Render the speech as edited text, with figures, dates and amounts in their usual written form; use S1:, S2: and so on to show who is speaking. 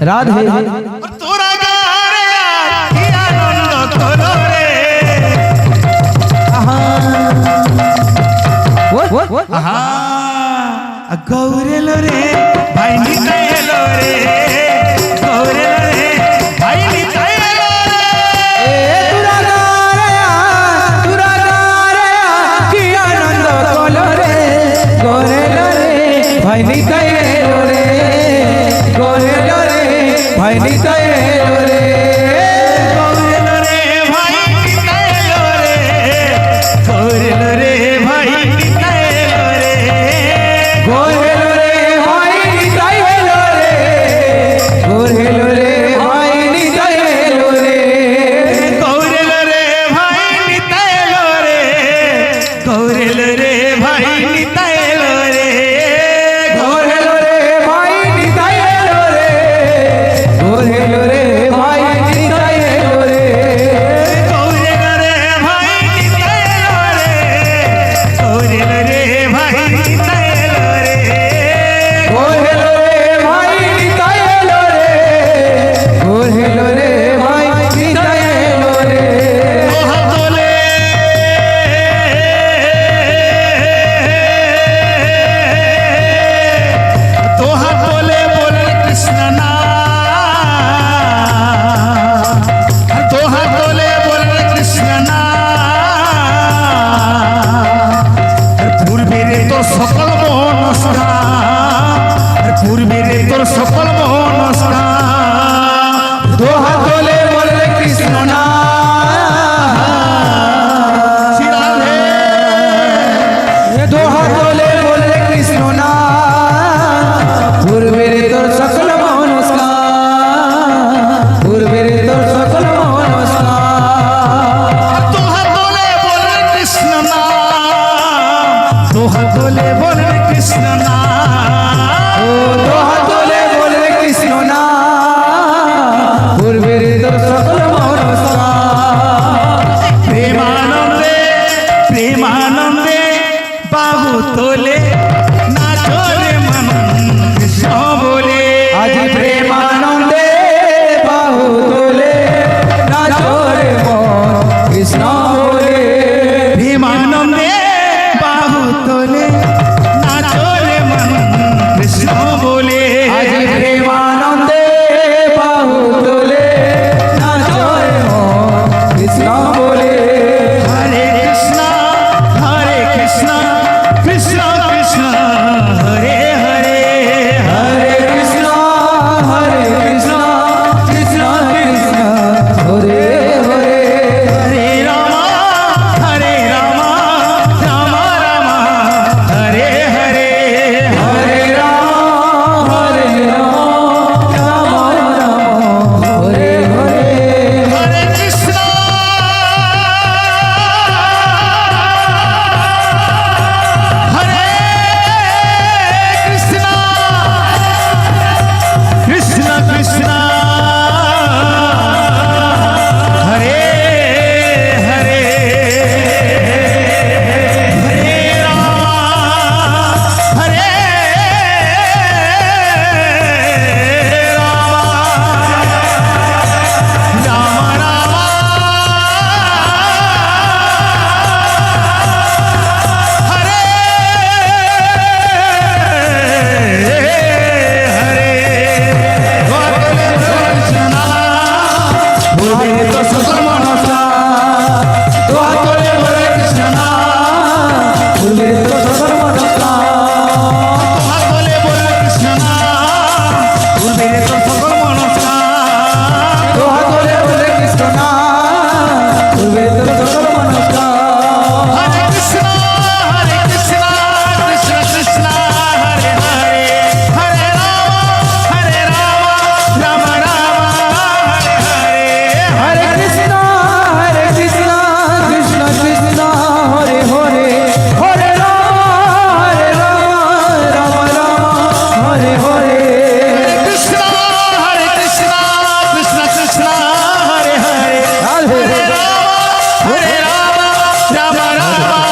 S1: রাধে
S2: তোরা গারে কি আনন্দ তোলো রে
S1: আহা
S2: আহা গৌরেলো রে ভাই নিতাই এলো রে গৌরেলো রে ভাই নিতাই এলো রে
S1: তুরা গারে কি আনন্দ তোলো রে গোরেলো রে ভাই নিতাই এলো রে গোরেলো রে ভাই নিতাই এলো রে
S2: গৌরেলো রে ভাই নিতাই এলো রে গৌরেলো রে ভাই নিতাই এলো রে
S1: গোরেলো রে ভাই নিতাই এলো রে গোরেলো রে ভাই নিতাই এলো রে
S2: গৌরেলো রে ভাই নিতাই এলো রে গৌরেলো রে ভাই নিতাই এলো রে
S1: গোরেলো রে ভাই নিতাই এলো রে গোরেলো রে ভাই নিতাই এলো রে
S2: গৌরেলো রে ভাই নিতাই এলো রে গৌরেলো রে ভাই নিতাই এলো রে
S1: গোরেলো রে ভাই নিতাই এলো রে গোরেলো রে ভাই নিতাই এলো রে
S2: তোহা তোলে তোহা তোলে বলে কৃষ্ণ না তোহা তোলে বলে কৃষ্ণ না পূর্বের তোর সকল মনস্কার পূর্বের তোর সকল মনস্কার
S1: দোহা তোলে বলে কৃষ্ণ না দোহা তোলে বলে কৃষ্ণ না পূর্বের তোর সকল মনস্কার পূর্বের তোর সকল মনস্কার
S2: তোহা তোলে বলে কৃষ্ণ না তোহা তোলে বলে কৃষ্ণ না
S1: ও দোহা তোলে বলে কৃষ্ণ না পূর্বের তোর সকল মনস্কার
S2: প্রেমানন্দে প্রেমানন্দে বাহু তোলে নাচরে মন কৃষ্ণ বলে
S1: আজ প্রেমানন্দে বাহু তোলে নাচরে মন কৃষ্ণ বলে
S2: প্রেমানন্দে বাহু তোলে নাচরে মন কৃষ্ণ বলে
S1: আজ প্রেমানন্দে বাহু তোলে নাচরে মন কৃষ্ণ বলে
S2: হরে কৃষ্ণ কৃষ্ণ কৃষ্ণ কৃষ্ণ হরে হরে
S1: হরে কৃষ্ণ কৃষ্ণ কৃষ্ণ হরে হরে
S2: হরে রাম রাম রাম হরে হরে
S1: হরে রাম রাম রাম হরে হরে
S2: হরে কৃষ্ণ হরে কৃষ্ণ কৃষ্ণ কৃষ্ণ হরে হরে হরে রাম হরে রাম রাম হরে হরে গোবিন্দ কৃষ্ণ ভুলে তো সকল মনসা
S1: দোহা তোলে বলে কৃষ্ণ না ভুলে তো সকল মনস্কার
S2: তোহা তোলে বলে কৃষ্ণ ভুলে তো সকল মনসা
S1: দোহা তোলে বলে কৃষ্ণ না ভুলে তো সকল মনস্কার
S2: হরে কৃষ্ণ কৃষ্ণ কৃষ্ণ হরে হরে হরে রাম রাম রাম হরে হরে
S1: হরে কৃষ্ণ কৃষ্ণ কৃষ্ণ হরে হরে হরে রাম রাম রাম হরে হরে
S2: কৃষ্ণ কৃষ্ণ কৃষ্ণ কৃষ্ণ হরে হরে
S1: রাধে
S2: হরে রাম রাম রাম